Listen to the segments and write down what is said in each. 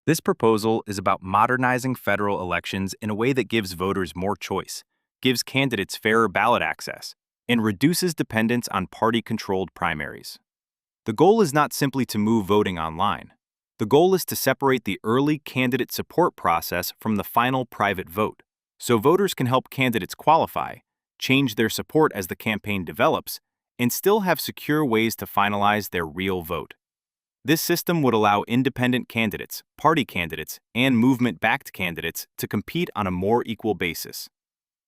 This proposal is about modernizing federal elections in a way that gives voters more choice, gives candidates fairer ballot access, and reduces dependence on party-controlled primaries. The goal is not simply to move voting online. The goal is to separate the early candidate support process from the final private vote, so voters can help candidates qualify, change their support as the campaign develops, and still have secure ways to finalize their real vote. This system would allow independent candidates, party candidates, and movement-backed candidates to compete on a more equal basis.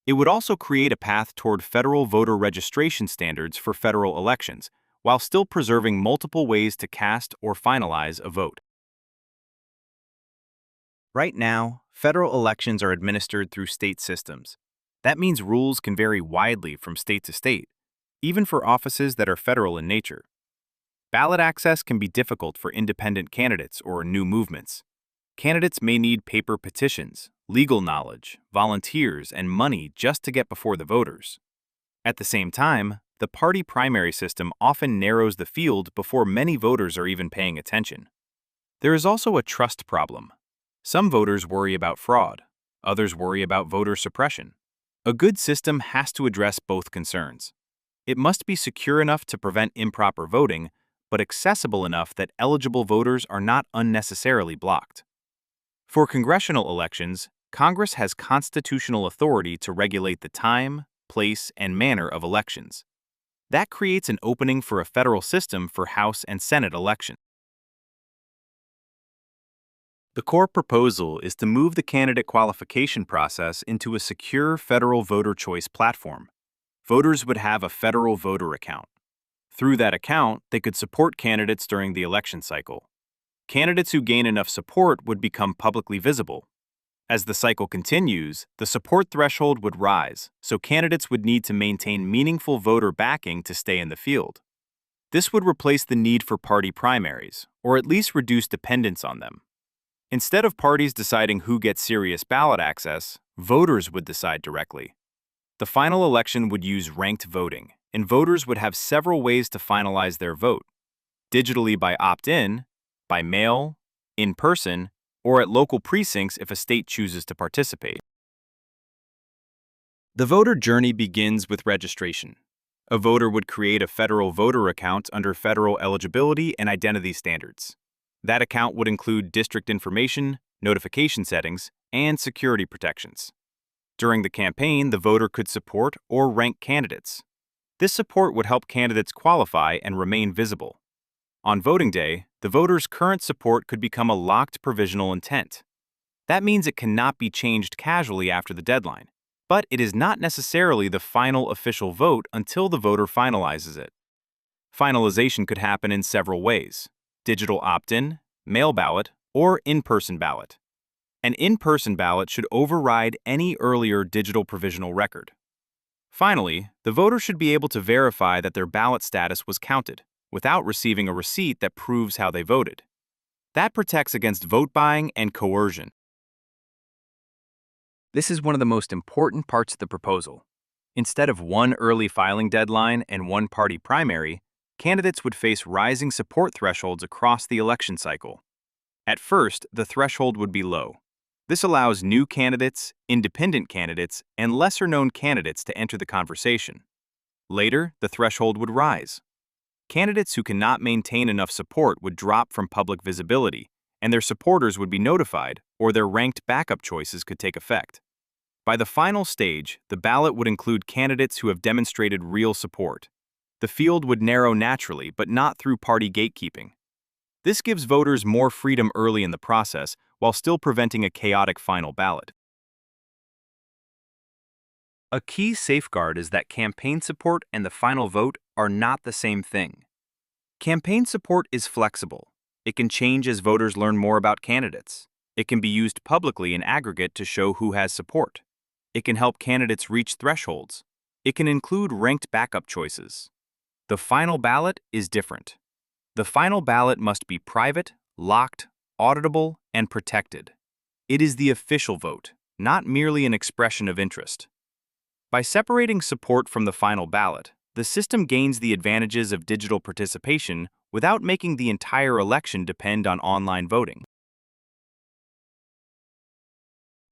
It would also create a path toward federal voter registration standards for federal elections, while still preserving multiple ways to cast or finalize a vote. Right now, federal elections are administered through state systems. That means rules can vary widely from state to state, even for offices that are federal in nature. Ballot access can be difficult for independent candidates or new movements. Candidates may need paper petitions, legal knowledge, volunteers, and money just to get before the voters. At the same time, the party primary system often narrows the field before many voters are even paying attention. There is also a trust problem. Some voters worry about fraud, others worry about voter suppression. A good system has to address both concerns. It must be secure enough to prevent improper voting, but accessible enough that eligible voters are not unnecessarily blocked. For congressional elections, Congress has constitutional authority to regulate the time, place, and manner of elections. That creates an opening for a federal system for House and Senate elections. The core proposal is to move the candidate qualification process into a secure federal voter choice platform. Voters would have a federal voter account. Through that account, they could support candidates during the election cycle. Candidates who gain enough support would become publicly visible. As the cycle continues, the support threshold would rise, so candidates would need to maintain meaningful voter backing to stay in the field. This would replace the need for party primaries, or at least reduce dependence on them. Instead of parties deciding who gets serious ballot access, voters would decide directly. The final election would use ranked voting, and voters would have several ways to finalize their vote: digitally by opt-in, by mail, in person, or at local precincts if a state chooses to participate. The voter journey begins with registration. A voter would create a federal voter account under federal eligibility and identity standards. That account would include district information, notification settings, and security protections. During the campaign, the voter could support or rank candidates. This support would help candidates qualify and remain visible. On voting day, the voter's current support could become a locked provisional intent. That means it cannot be changed casually after the deadline, but it is not necessarily the final official vote until the voter finalizes it. Finalization could happen in several ways: digital opt-in, mail ballot, or in-person ballot. An in-person ballot should override any earlier digital provisional record. Finally, the voter should be able to verify that their ballot status was counted, without receiving a receipt that proves how they voted. That protects against vote buying and coercion. This is one of the most important parts of the proposal. Instead of one early filing deadline and one party primary, candidates would face rising support thresholds across the election cycle. At first, the threshold would be low. This allows new candidates, independent candidates, and lesser-known candidates to enter the conversation. Later, the threshold would rise. Candidates who cannot maintain enough support would drop from public visibility, and their supporters would be notified, or their ranked backup choices could take effect. By the final stage, the ballot would include candidates who have demonstrated real support. The field would narrow naturally, but not through party gatekeeping. This gives voters more freedom early in the process, while still preventing a chaotic final ballot. A key safeguard is that campaign support and the final vote are not the same thing. Campaign support is flexible. It can change as voters learn more about candidates. It can be used publicly in aggregate to show who has support. It can help candidates reach thresholds. It can include ranked backup choices. The final ballot is different. The final ballot must be private, locked, auditable, and protected. It is the official vote, not merely an expression of interest. By separating support from the final ballot, the system gains the advantages of digital participation without making the entire election depend on online voting.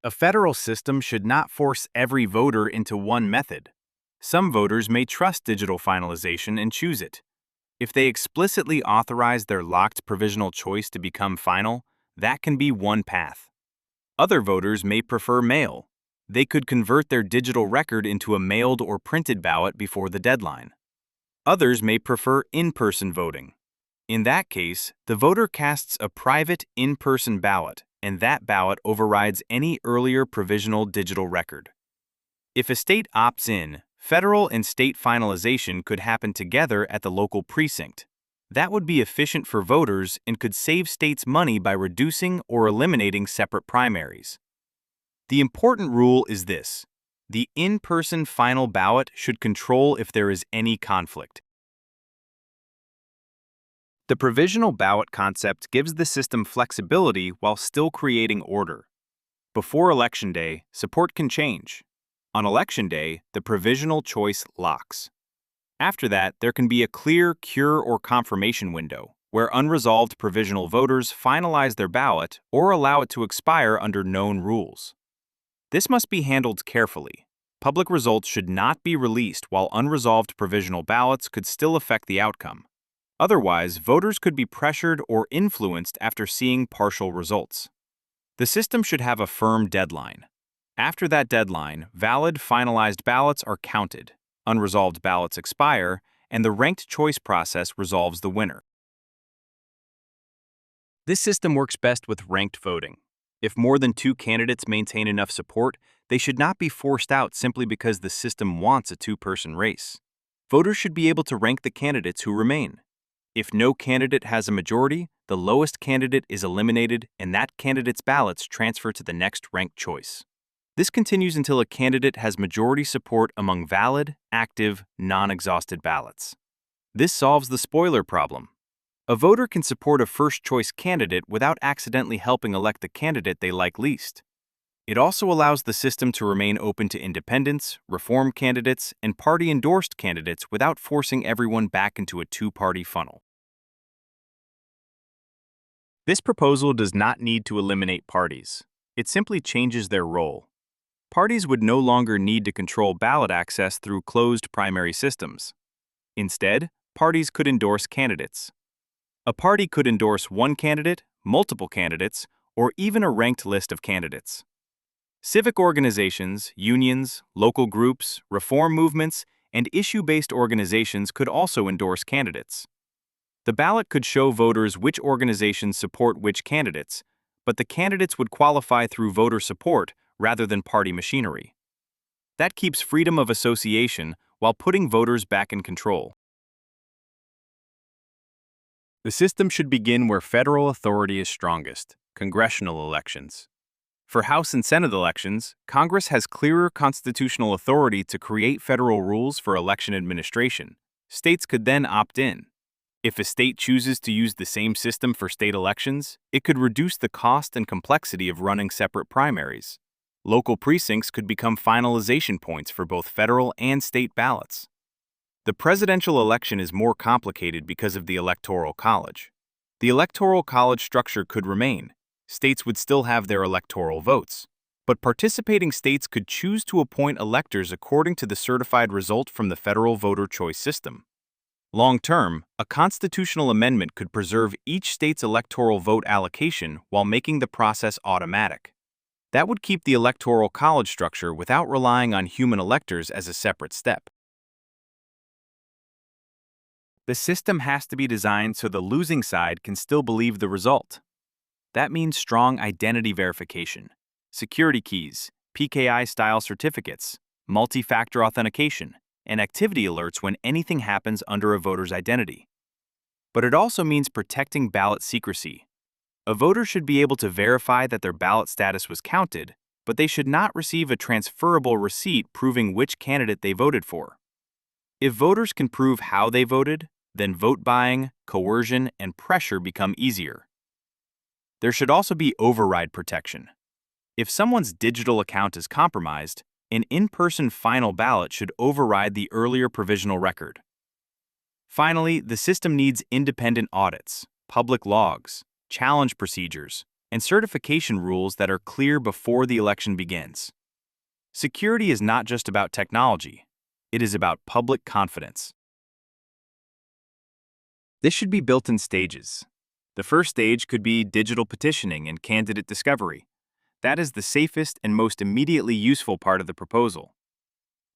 A federal system should not force every voter into one method. Some voters may trust digital finalization and choose it. If they explicitly authorize their locked provisional choice to become final, that can be one path. Other voters may prefer mail. They could convert their digital record into a mailed or printed ballot before the deadline. Others may prefer in-person voting. In that case, the voter casts a private in-person ballot, and that ballot overrides any earlier provisional digital record. If a state opts in, federal and state finalization could happen together at the local precinct. That would be efficient for voters and could save states money by reducing or eliminating separate primaries. The important rule is this: the in-person final ballot should control if there is any conflict. The provisional ballot concept gives the system flexibility while still creating order. Before Election Day, support can change. On Election Day, the provisional choice locks. After that, there can be a clear cure or confirmation window, where unresolved provisional voters finalize their ballot or allow it to expire under known rules. This must be handled carefully. Public results should not be released while unresolved provisional ballots could still affect the outcome. Otherwise, voters could be pressured or influenced after seeing partial results. The system should have a firm deadline. After that deadline, valid finalized ballots are counted, unresolved ballots expire, and the ranked choice process resolves the winner. This system works best with ranked voting. If more than two candidates maintain enough support, they should not be forced out simply because the system wants a two-person race. Voters should be able to rank the candidates who remain. If no candidate has a majority, the lowest candidate is eliminated and that candidate's ballots transfer to the next ranked choice. This continues until a candidate has majority support among valid, active, non-exhausted ballots. This solves the spoiler problem. A voter can support a first-choice candidate without accidentally helping elect the candidate they like least. It also allows the system to remain open to independents, reform candidates, and party-endorsed candidates without forcing everyone back into a two-party funnel. This proposal does not need to eliminate parties. It simply changes their role. Parties would no longer need to control ballot access through closed primary systems. Instead, parties could endorse candidates. A party could endorse one candidate, multiple candidates, or even a ranked list of candidates. Civic organizations, unions, local groups, reform movements, and issue-based organizations could also endorse candidates. The ballot could show voters which organizations support which candidates, but the candidates would qualify through voter support rather than party machinery. That keeps freedom of association while putting voters back in control. The system should begin where federal authority is strongest: congressional elections. For House and Senate elections, Congress has clearer constitutional authority to create federal rules for election administration. States could then opt in. If a state chooses to use the same system for state elections, it could reduce the cost and complexity of running separate primaries. Local precincts could become finalization points for both federal and state ballots. The presidential election is more complicated because of the Electoral College. The Electoral College structure could remain. States would still have their electoral votes, but participating states could choose to appoint electors according to the certified result from the federal voter choice system. Long-term, a constitutional amendment could preserve each state's electoral vote allocation while making the process automatic. That would keep the Electoral College structure without relying on human electors as a separate step. The system has to be designed so the losing side can still believe the result. That means strong identity verification, security keys, PKI-style certificates, multi-factor authentication, and activity alerts when anything happens under a voter's identity. But it also means protecting ballot secrecy. A voter should be able to verify that their ballot status was counted, but they should not receive a transferable receipt proving which candidate they voted for. If voters can prove how they voted, then vote buying, coercion, and pressure become easier. There should also be override protection. If someone's digital account is compromised, an in-person final ballot should override the earlier provisional record. Finally, the system needs independent audits, public logs, challenge procedures, and certification rules that are clear before the election begins. Security is not just about technology, it is about public confidence. This should be built in stages. The first stage could be digital petitioning and candidate discovery. That is the safest and most immediately useful part of the proposal.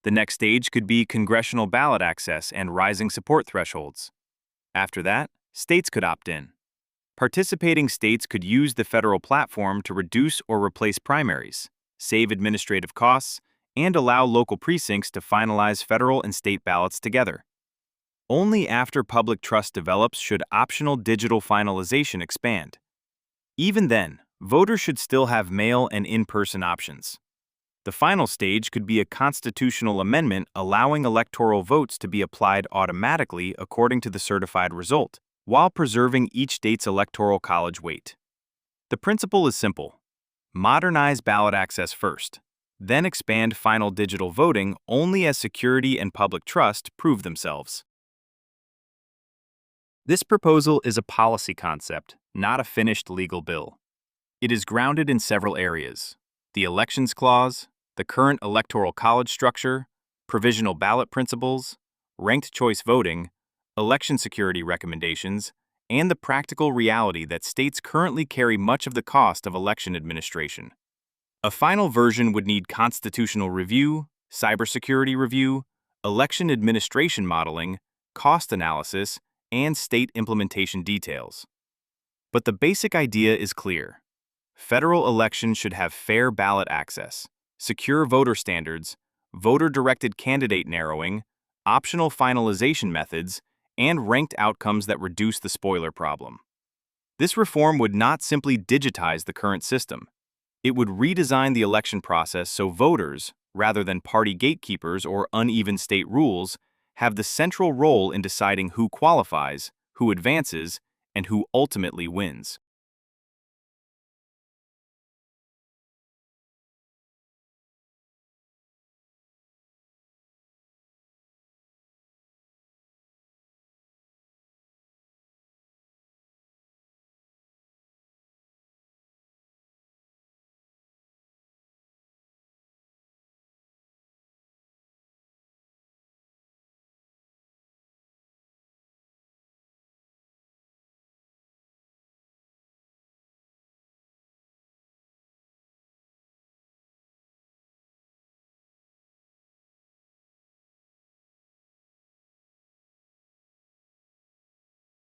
The next stage could be congressional ballot access and rising support thresholds. After that, states could opt in. Participating states could use the federal platform to reduce or replace primaries, save administrative costs, and allow local precincts to finalize federal and state ballots together. Only after public trust develops should optional digital finalization expand. Even then, voters should still have mail and in-person options. The final stage could be a constitutional amendment allowing electoral votes to be applied automatically according to the certified result, while preserving each state's electoral college weight. The principle is simple. Modernize ballot access first, then expand final digital voting only as security and public trust prove themselves. This proposal is a policy concept, not a finished legal bill. It is grounded in several areas: the Elections Clause, the current Electoral College structure, provisional ballot principles, ranked choice voting, election security recommendations, and the practical reality that states currently carry much of the cost of election administration. A final version would need constitutional review, cybersecurity review, election administration modeling, cost analysis, and state implementation details. But the basic idea is clear. Federal elections should have fair ballot access, secure voter standards, voter-directed candidate narrowing, optional finalization methods, and ranked outcomes that reduce the spoiler problem. This reform would not simply digitize the current system. It would redesign the election process so voters, rather than party gatekeepers or uneven state rules, have the central role in deciding who qualifies, who advances, and who ultimately wins.